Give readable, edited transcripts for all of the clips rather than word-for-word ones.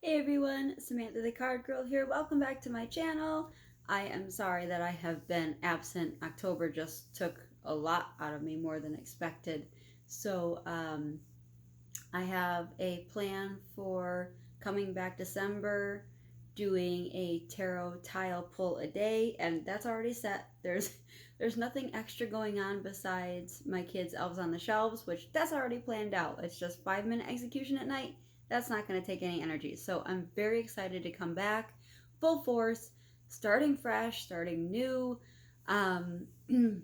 Hey everyone, Samantha the Card Girl here. Welcome back to my channel. I am sorry that I have been absent. October just took a lot out of me, more than expected. So I have a plan for coming back December, doing a tarot tile pull a day, and that's already set. There's nothing extra going on besides my kids' Elves on the Shelves, which that's already planned out. It's just 5-minute execution at night. That's not going to take any energy. So I'm very excited to come back full force, starting fresh, starting new. Um, and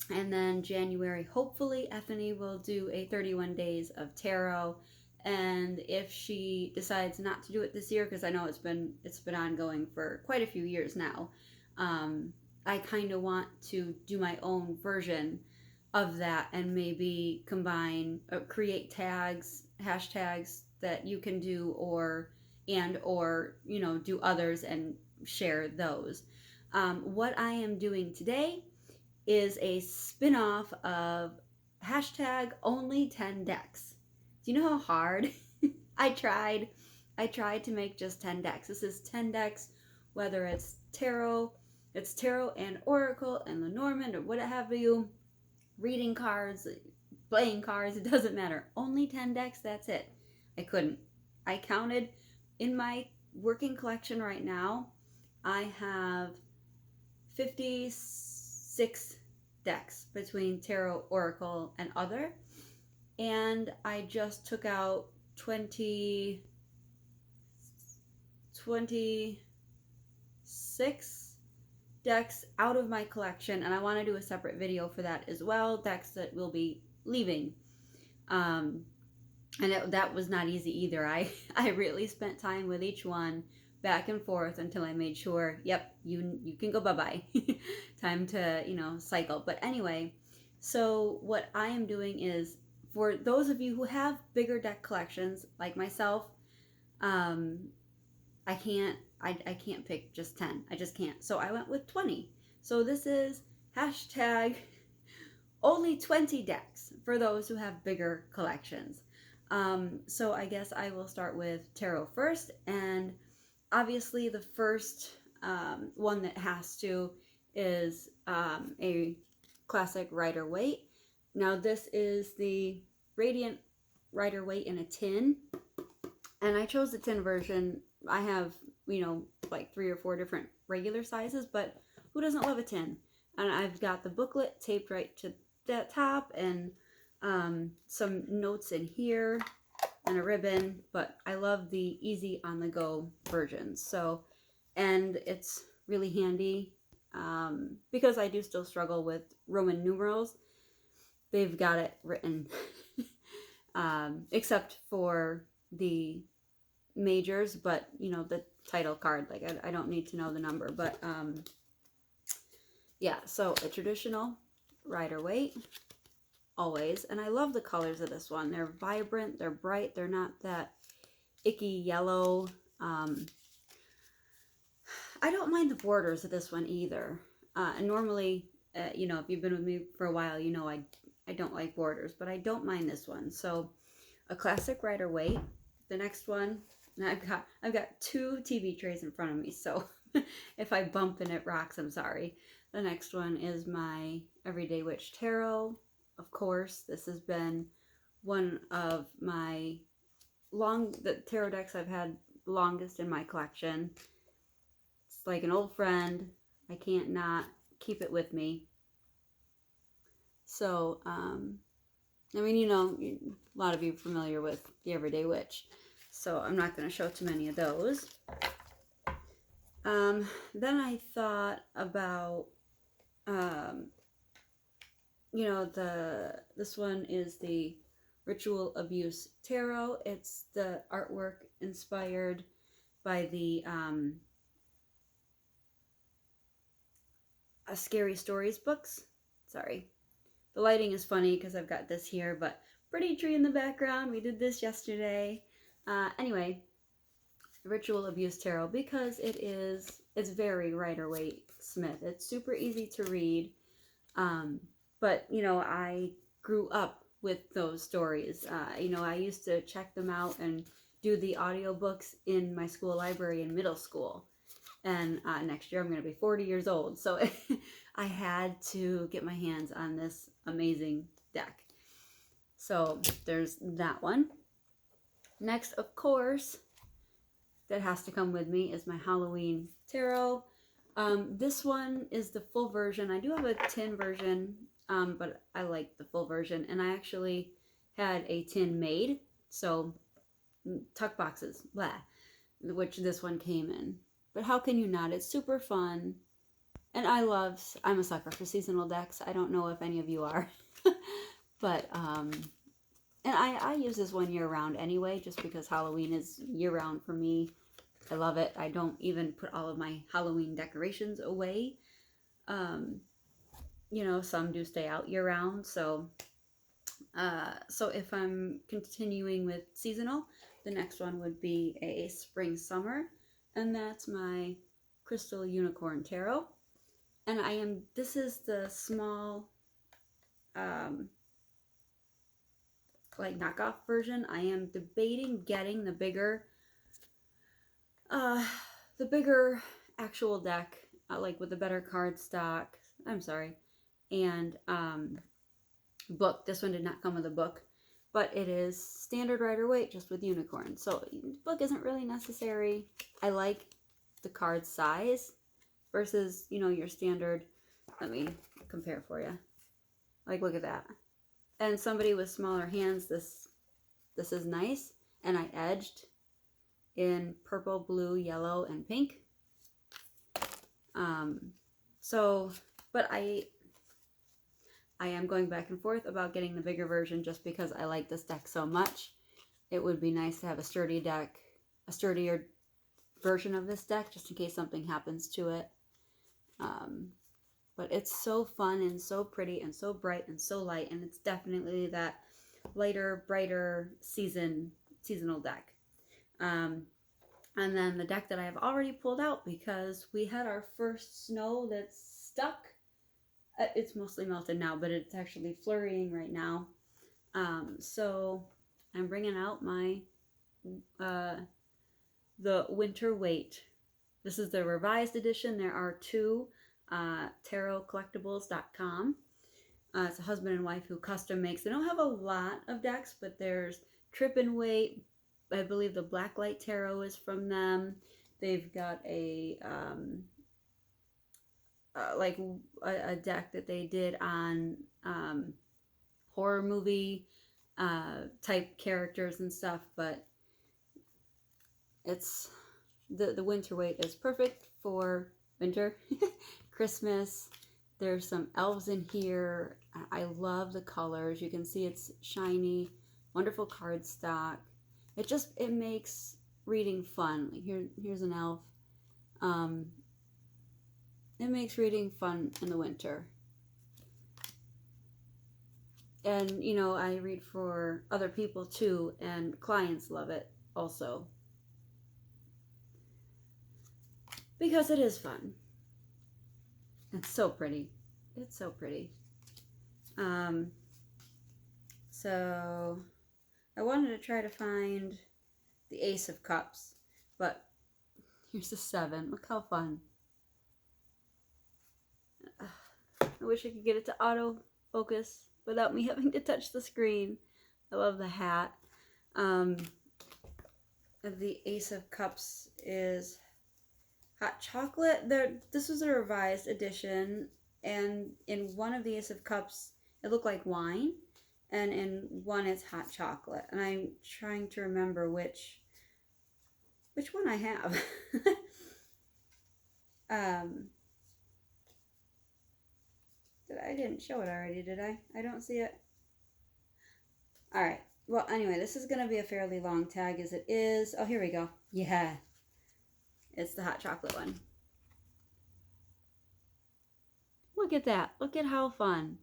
then January, hopefully, Ethany will do a 31 days of tarot. And if she decides not to do it this year, because I know it's been ongoing for quite a few years now, I kind of want to do my own version of that and maybe combine, create tags, hashtags that you can do, or do others and share those. What I am doing today is a spin-off of hashtag only 10 decks. Do you know how hard I tried? I tried to make just 10 decks. This is 10 decks, whether it's tarot and oracle and lenormand or what have you, reading cards, playing cards, it doesn't matter. Only 10 decks, that's it. I couldn't. I counted in my working collection right now, I have 56 decks between tarot, oracle, and other. And I just took out 26 decks out of my collection, and I want to do a separate video for that as well, decks that will be leaving. That was not easy either. I really spent time with each one, back and forth, until I made sure, yep, you can go bye-bye. Time to, cycle. But anyway, so what I am doing is, for those of you who have bigger deck collections, like myself, I can't pick just 10. I just can't. So I went with 20. So this is hashtag only 20 decks for those who have bigger collections. So I guess I will start with tarot first, and obviously the first one that has to is a classic Rider-Waite. Now this is the Radiant Rider-Waite in a tin, and I chose the tin version. I have, like 3 or 4 different regular sizes, but who doesn't love a tin? And I've got the booklet taped right to the top, and some notes in here and a ribbon, but I love the easy on the go version. So, and it's really handy because I do still struggle with Roman numerals. They've got it written except for the majors, but the title card, like I don't need to know the number. But yeah, so a traditional Rider-Waite always. And I love the colors of this one. They're vibrant, they're bright, they're not that icky yellow. I don't mind the borders of this one either. And normally, if you've been with me for a while, I don't like borders, but I don't mind this one. So a classic Rider-Waite. The next one, and I've got 2 TV trays in front of me, so if I bump and it rocks, I'm sorry. The next one is my Everyday Witch Tarot. Of course, this has been one of my the tarot decks I've had longest in my collection. It's like an old friend. I can't not keep it with me. So, a lot of you are familiar with the Everyday Witch, so I'm not going to show too many of those. Then I thought about, this one is the Ritual Abuse Tarot. It's the artwork inspired by the Scary Stories books. Sorry. The lighting is funny because I've got this here, but pretty tree in the background. We did this yesterday. Anyway, Ritual Abuse Tarot, because it's very Rider-Waite Smith. It's super easy to read. But, I grew up with those stories. I used to check them out and do the audiobooks in my school library in middle school. And next year I'm going to be 40 years old. So I had to get my hands on this amazing deck. So there's that one. Next, of course, that has to come with me is my Halloween tarot. This one is the full version. I do have a tin version, but I like the full version. And I actually had a tin made. So tuck boxes, blah, which this one came in. But how can you not? It's super fun. And I'm a sucker for seasonal decks. I don't know if any of you are. But, and I use this one year round anyway, just because Halloween is year round for me. I love it. I don't even put all of my Halloween decorations away. You know, some do stay out year round. So if I'm continuing with seasonal, the next one would be a spring summer. And that's my Crystal Unicorn Tarot. And this is the small, like knockoff version. I am debating getting the bigger actual deck, like with the better card stock. I'm sorry. And book. This one did not come with a book, but it is standard Rider-Waite, just with unicorn. So book isn't really necessary. I like the card size versus, you know, your standard. Let me compare for you. Like, look at that. And somebody with smaller hands, this is nice. And I edged in purple, blue, yellow, and pink. But I am going back and forth about getting the bigger version just because I like this deck so much. It would be nice to have a sturdier version of this deck, just in case something happens to it. But it's so fun and so pretty and so bright and so light, and it's definitely that lighter, brighter seasonal deck. And then the deck that I have already pulled out, because we had our first snow that's stuck. It's mostly melted now, but it's actually flurrying right now. So I'm bringing out my the Winter Waite. This is the revised edition. There are two, tarotcollectibles.com. It's a husband and wife who custom makes. They don't have a lot of decks, but there's Trip and Wait. I believe the Blacklight Tarot is from them. They've got a deck that they did on horror movie type characters and stuff, but it's the Winter Waite is perfect for winter, Christmas. There's some elves in here. I love the colors. You can see it's shiny, wonderful cardstock. It makes reading fun. Like here's an elf. It makes reading fun in the winter. And, you know, I read for other people too, and clients love it also. Because it is fun. It's so pretty. It's so pretty. So I wanted to try to find the Ace of Cups, but here's the 7. Look how fun. I wish I could get it to auto focus without me having to touch the screen. I love the hat. The Ace of Cups is hot chocolate. This was a revised edition, and in one of the Ace of Cups, it looked like wine, and in one it's hot chocolate. And I'm trying to remember which one I have. I didn't show it already, did I? I don't see it. Alright. Well, anyway, this is going to be a fairly long tag as it is. Oh, here we go. Yeah. It's the hot chocolate one. Look at that. Look at how fun.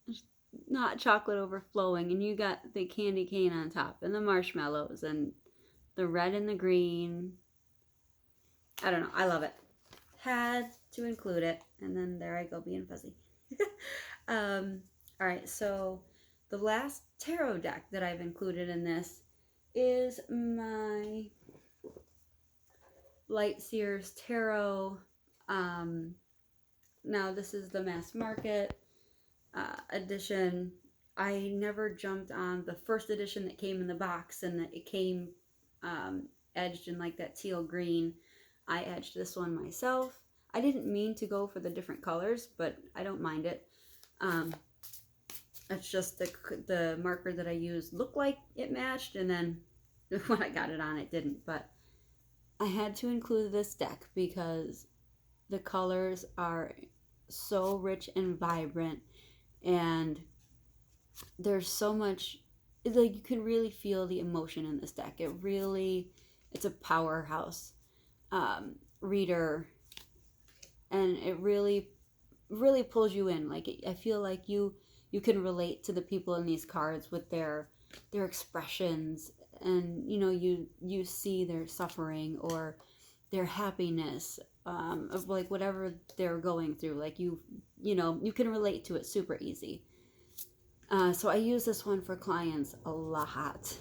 There's not chocolate overflowing, and you got the candy cane on top, and the marshmallows, and the red and the green. I don't know. I love it. Had to include it, and then there I go being fuzzy. Alright, so the last tarot deck that I've included in this is my Light Seers Tarot. Now this is the mass market edition. I never jumped on the first edition that came in the box, and it came edged in like that teal green. I edged this one myself. I didn't mean to go for the different colors, but I don't mind it. It's just the marker that I used looked like it matched, and then when I got it on, it didn't. But I had to include this deck because the colors are so rich and vibrant, and there's so much, like, you can really feel the emotion in this deck. It's a powerhouse reader, and it really pulls you in. Like, I feel like you can relate to the people in these cards with their expressions, and you see their suffering or their happiness, of like whatever they're going through. Like, you can relate to it super easy. So I use this one for clients a lot,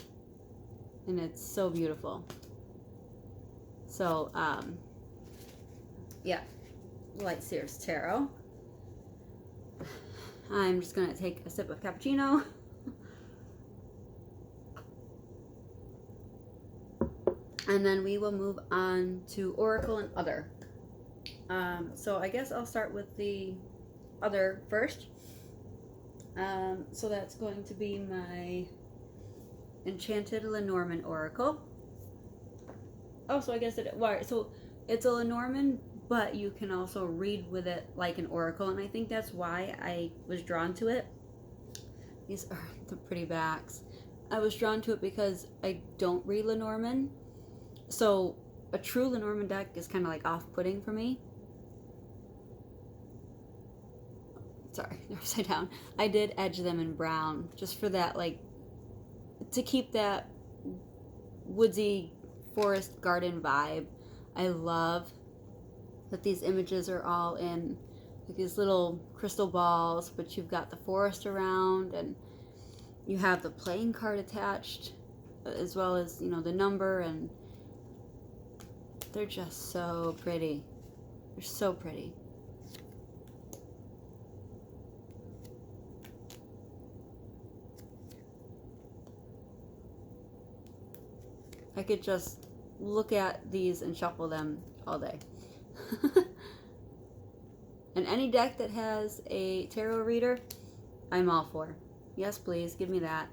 and it's so beautiful. So yeah, Light Seers Tarot. I'm just gonna take a sip of cappuccino. And then we will move on to Oracle and Other. So I guess I'll start with the Other first. So that's going to be my Enchanted Lenormand Oracle. Oh, so I guess so it's a Lenormand, but you can also read with it like an oracle, and I think that's why I was drawn to it. These are the pretty backs. I was drawn to it because I don't read Lenormand, so a true Lenormand deck is kind of like off-putting for me. Sorry, they're upside down. I did edge them in brown just for that, like, to keep that woodsy forest garden vibe. I love that these images are all in like these little crystal balls, but you've got the forest around, and you have the playing card attached, as well as the number, and they're just so pretty. They're so pretty. I could just look at these and shuffle them all day. And any deck that has a tarot reader, I'm all for. Yes, please, give me that.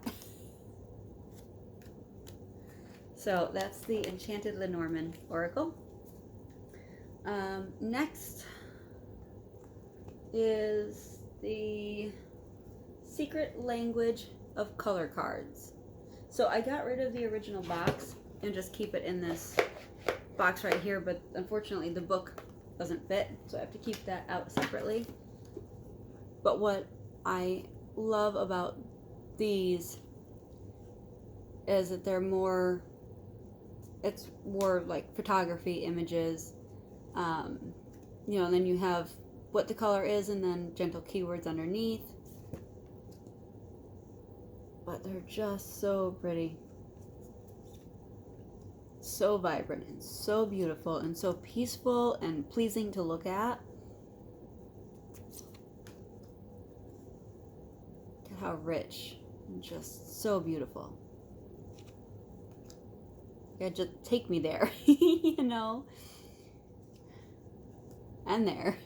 So that's the Enchanted Lenormand Oracle. Next is the Secret Language of Color Cards. So I got rid of the original box and just keep it in this box right here, but unfortunately the book doesn't fit, so I have to keep that out separately. But what I love about these is that they're more like photography images, and then you have what the color is and then gentle keywords underneath. But they're just so pretty, so vibrant, and so beautiful, and so peaceful and pleasing to look at. Look at how rich and just so beautiful. Yeah, just take me there, and there.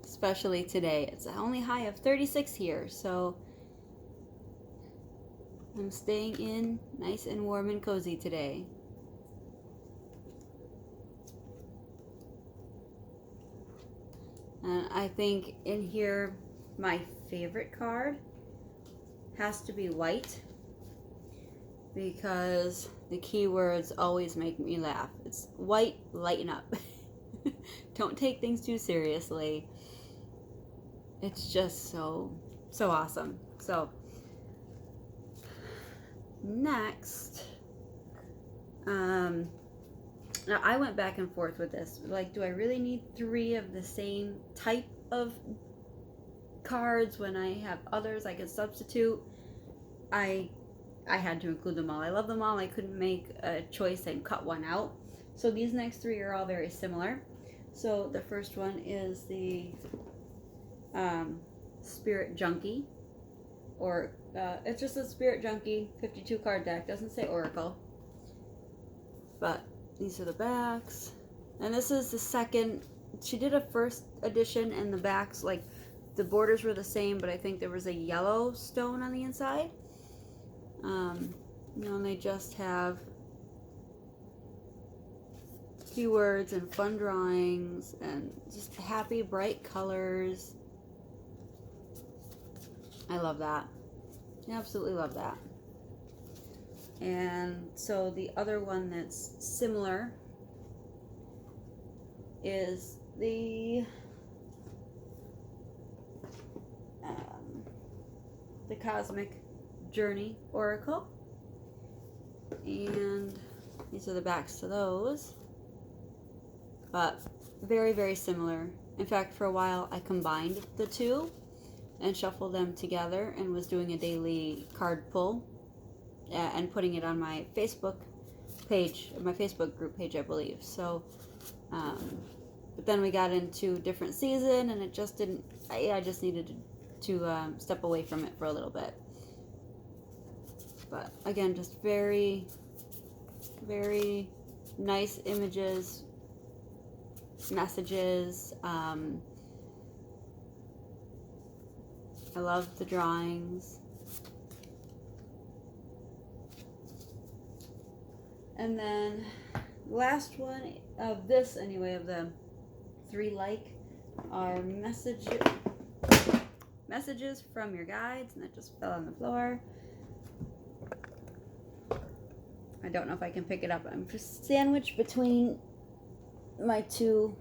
Especially today. It's only high of 36 here, so I'm staying in nice and warm and cozy today. And I think in here, my favorite card has to be white, because the keywords always make me laugh. It's white, lighten up. Don't take things too seriously. It's just so awesome. So next, now I went back and forth with this. Like, do I really need 3 of the same type of cards when I have others I can substitute. I had to include them all. I love them all. I couldn't make a choice and cut one out. So these next three are all very similar. So the first one is the Spirit Junkie, or it's just a Spirit Junkie 52 card deck. Doesn't say Oracle, but these are the backs, and this is the second. She did a first edition, and the backs, like the borders were the same, but I think there was a yellow stone on the inside. You know, and they just have keywords and fun drawings and just happy, bright colors. I love that. I absolutely love that. And so the other one that's similar is the Cosmic Journey Oracle, and these are the backs to those, but very, very similar. In fact, for a while I combined the two and shuffled them together and was doing a daily card pull and putting it on my Facebook page, my Facebook group page, I believe. So but then we got into different season, and it just didn't, I just needed to step away from it for a little bit. But again, just very, very nice images, messages. I love the drawings. And then last one of this, anyway, of the three are messages from your guides, and that just fell on the floor. I don't know if I can pick it up. I'm just sandwiched between my two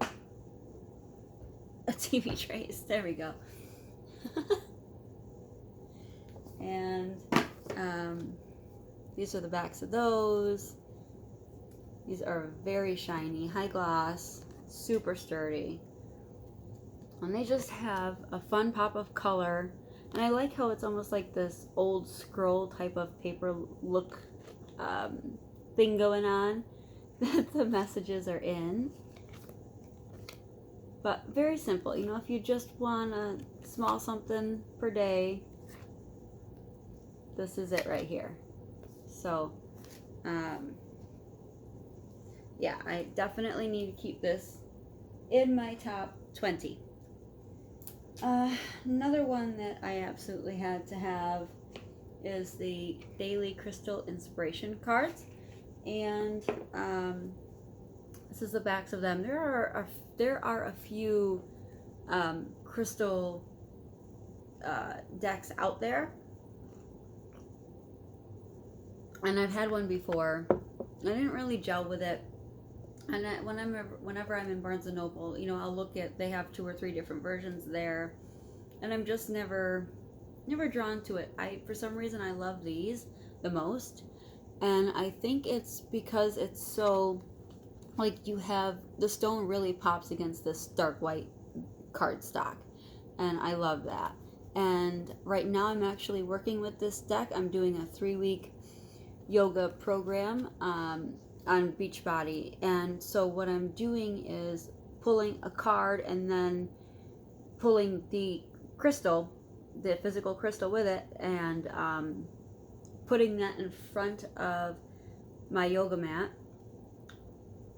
TV trays. There we go. And these are the backs of those. These are very shiny, high gloss, super sturdy. And they just have a fun pop of color. And I like how it's almost like this old scroll type of paper look thing going on that the messages are in. But very simple. You know, if you just want a small something per day, this is it right here. So, yeah, I definitely need to keep this in my top 20. Another one that I absolutely had to have is the Daily Crystal Inspiration cards. And this is the backs of them. There are a few crystal decks out there. And I've had one before. I didn't really gel with it. And whenever I'm in Barnes & Noble, you know, I'll look at, they have 2 or 3 different versions there. And I'm just never drawn to it. For some reason, I love these the most. And I think it's because it's so, like, you have, the stone really pops against this dark white cardstock. And I love that. And right now I'm actually working with this deck. I'm doing a 3-week yoga program on Beachbody, and so what I'm doing is pulling a card and then pulling the crystal, the physical crystal with it, and putting that in front of my yoga mat,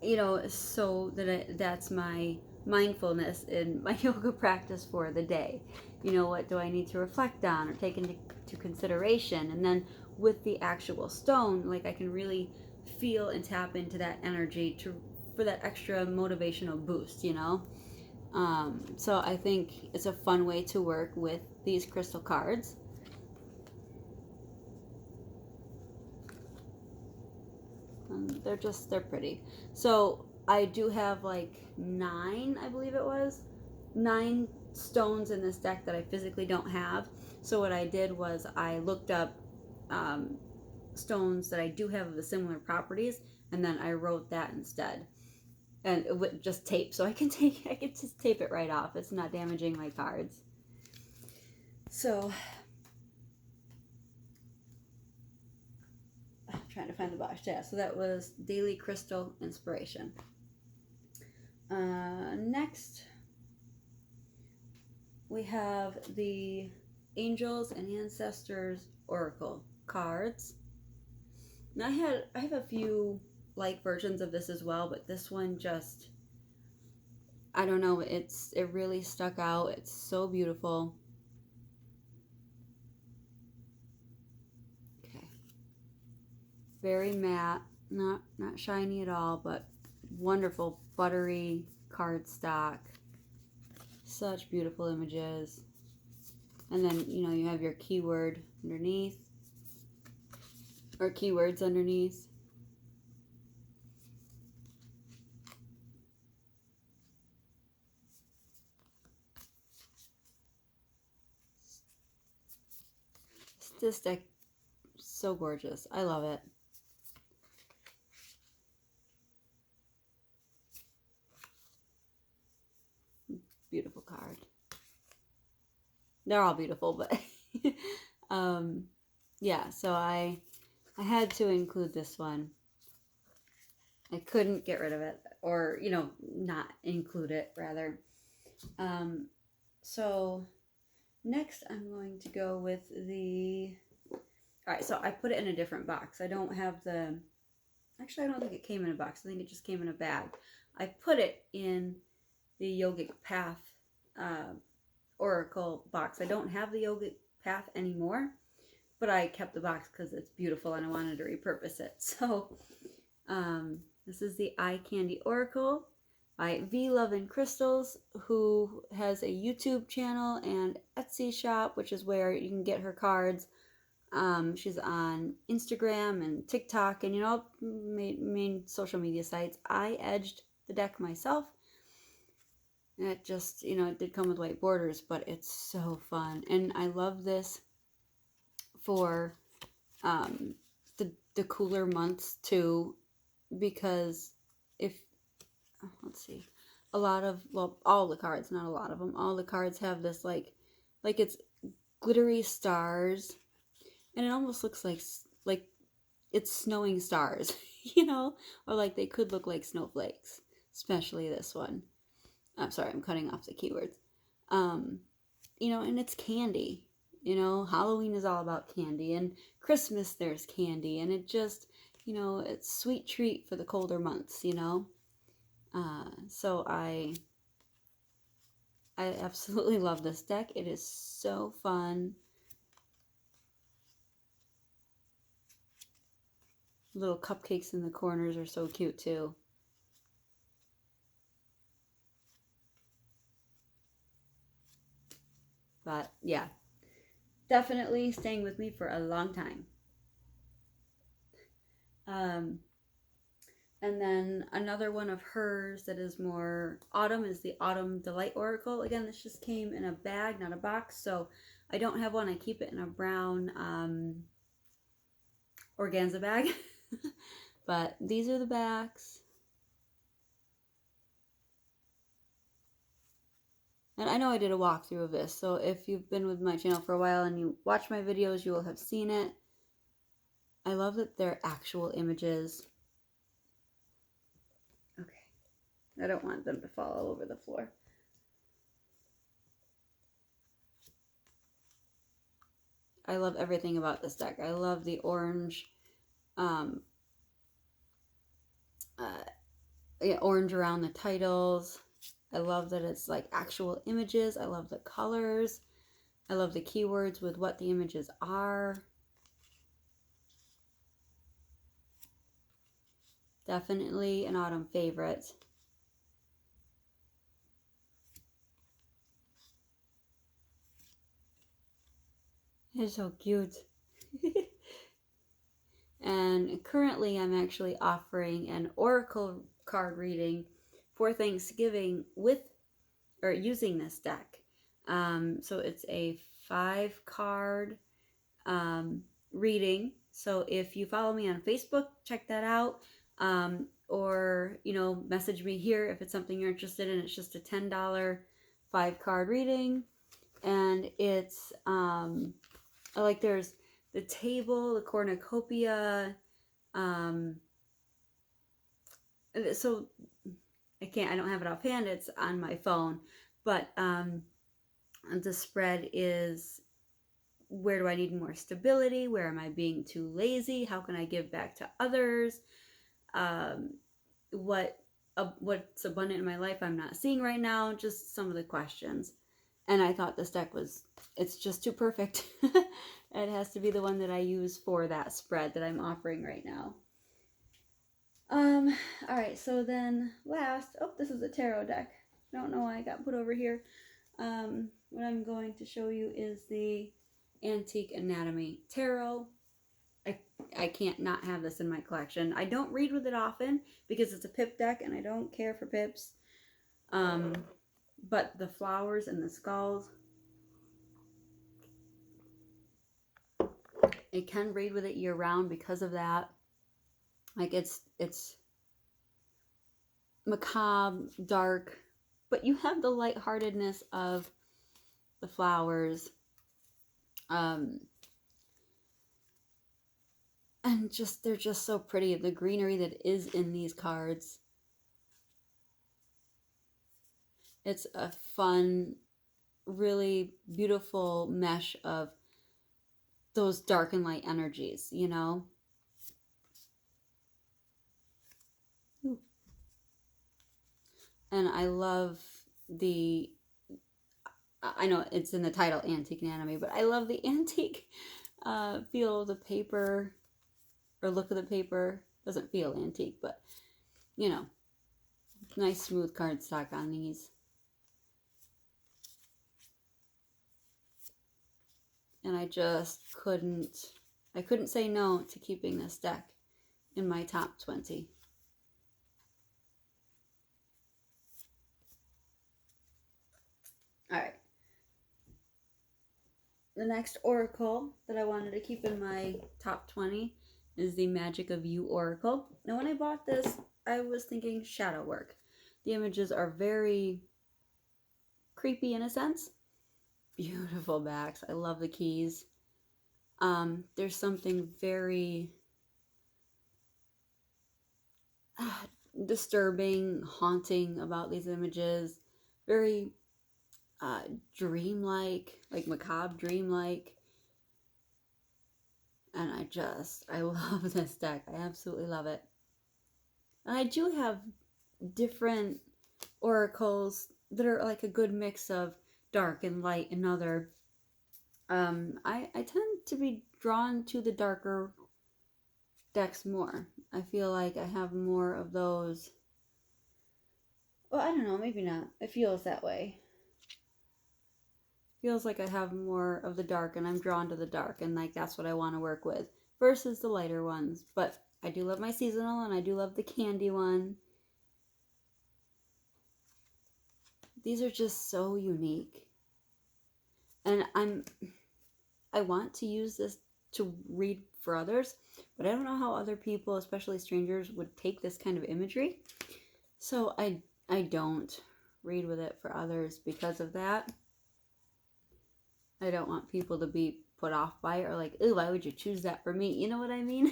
you know, so that that's my mindfulness in my yoga practice for the day. You know, what do I need to reflect on or take into consideration? And then with the actual stone, like, I can really feel and tap into that energy for that extra motivational boost, you know. So I think it's a fun way to work with these crystal cards. They're pretty. So I do have like 9, I believe it was 9 stones in this deck that I physically don't have. So what I did was I looked up stones that I do have of the similar properties, and then I wrote that instead, and with just tape, so I can just tape it right off. It's not damaging my cards. So, I'm trying to find the box. Yeah, so that was Daily Crystal Inspiration. Next, we have the Angels and Ancestors Oracle cards. And I have a few like versions of this as well, but this one just, I don't know, it really stuck out. It's so beautiful. Okay. Very matte, not shiny at all, but wonderful buttery cardstock. Such beautiful images. And then, you know, you have your keyword underneath, or keywords underneath. This deck is so gorgeous. I love it. Beautiful card. They're all beautiful, but yeah, so I had to include this one. I couldn't get rid of it, or, you know, not include it, rather. So next I'm going to go with the, all right, so I put it in a different box. I don't have the, actually I don't think it came in a box. I think it just came in a bag. I put it in the Yogic Path Oracle box. I don't have the Yogic Path anymore, but I kept the box because it's beautiful and I wanted to repurpose it. So this is the Eye Candy Oracle by V Love and Crystals, who has a YouTube channel and Etsy shop, which is where you can get her cards. She's on Instagram and TikTok and, you know, main social media sites. I edged the deck myself. It just, you know, it did come with white borders, but it's so fun. And I love this for the cooler months too, because if, let's see, a lot of, well, all the cards, not a lot of them, all the cards have this like it's glittery stars, and it almost looks like it's snowing stars, you know, or like they could look like snowflakes, especially this one. I'm sorry, I'm cutting off the keywords. You know, and it's candy. You know, Halloween is all about candy, and Christmas there's candy, and it just, you know, it's sweet treat for the colder months, you know. So I absolutely love this deck. It is so fun. Little cupcakes in the corners are so cute too. But yeah, definitely staying with me for a long time. And then another one of hers that is more autumn is the Autumn Delight Oracle. Again, this just came in a bag, not a box, so I don't have one. I keep it in a brown organza bag. But these are the backs. And I know I did a walkthrough of this, so if you've been with my channel for a while and you watch my videos, you will have seen it. I love that they're actual images. Okay. I don't want them to fall all over the floor. I love everything about this deck. I love the orange, orange around the titles. I love that it's like actual images. I love the colors. I love the keywords with what the images are. Definitely an autumn favorite. It's so cute. And currently I'm actually offering an oracle card reading for Thanksgiving with, or using this deck. So it's a 5-card reading. So if you follow me on Facebook, check that out. Or, you know, message me here if it's something you're interested in. It's just a $10 5-card reading. and it's like there's the table, the cornucopia. So I don't have it offhand. It's on my phone, but the spread is, where do I need more stability? Where am I being too lazy? How can I give back to others? Um, what's abundant in my life I'm not seeing right now? Just some of the questions. And I thought this deck it's just too perfect. It has to be the one that I use for that spread that I'm offering right now. All right, so then last, oh, this is a tarot deck. I don't know why I got put over here. What I'm going to show you is the Antique Anatomy Tarot. I can't not have this in my collection. I don't read with it often because it's a pip deck and I don't care for pips. But the flowers and the skulls, I can read with it year round because of that. Like it's macabre, dark, but you have the lightheartedness of the flowers. And just they're just so pretty. The greenery that is in these cards. It's a fun, really beautiful mesh of those dark and light energies, you know? Ooh. And I love I know it's in the title, Antique Anatomy, but I love the antique feel of the paper, or look of the paper. Doesn't feel antique, but, you know, nice smooth cardstock on these. And I just couldn't say no to keeping this deck in my top 20. All right. The next oracle that I wanted to keep in my top 20 is the Magic of You Oracle. Now, when I bought this, I was thinking shadow work. The images are very creepy in a sense. Beautiful backs. I love the keys. There's something very disturbing, haunting about these images. Very dreamlike, like macabre dreamlike. And I love this deck. I absolutely love it. And I do have different oracles that are like a good mix of dark and light and other. I tend to be drawn to the darker decks more. I feel like I have more of those. Well, I don't know, maybe not. It feels that way. Feels like I have more of the dark and I'm drawn to the dark, and like that's what I want to work with versus the lighter ones. But I do love my seasonal and I do love the candy one. These are just so unique. And I want to use this to read for others, but I don't know how other people, especially strangers, would take this kind of imagery. So I don't read with it for others because of that. I don't want people to be put off by it or like, ooh, why would you choose that for me? You know what I mean?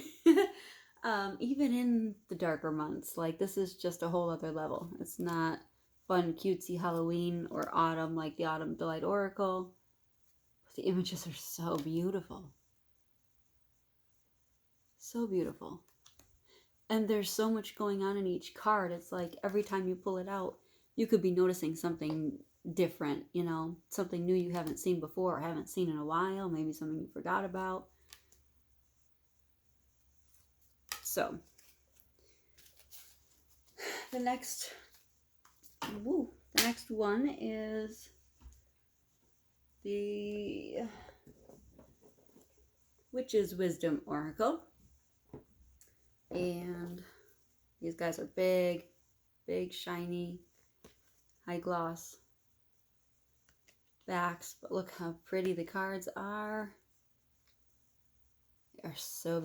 Even in the darker months, like this is just a whole other level. It's not fun, cutesy Halloween or autumn like the Autumn Delight Oracle. But the images are so beautiful. So beautiful. And there's so much going on in each card. It's like every time you pull it out, you could be noticing something different, you know, something new you haven't seen before or haven't seen in a while, maybe something you forgot about. So the next one is the Witch's Wisdom Oracle. And these guys are big, shiny, high gloss backs, but look how pretty the cards are. They are so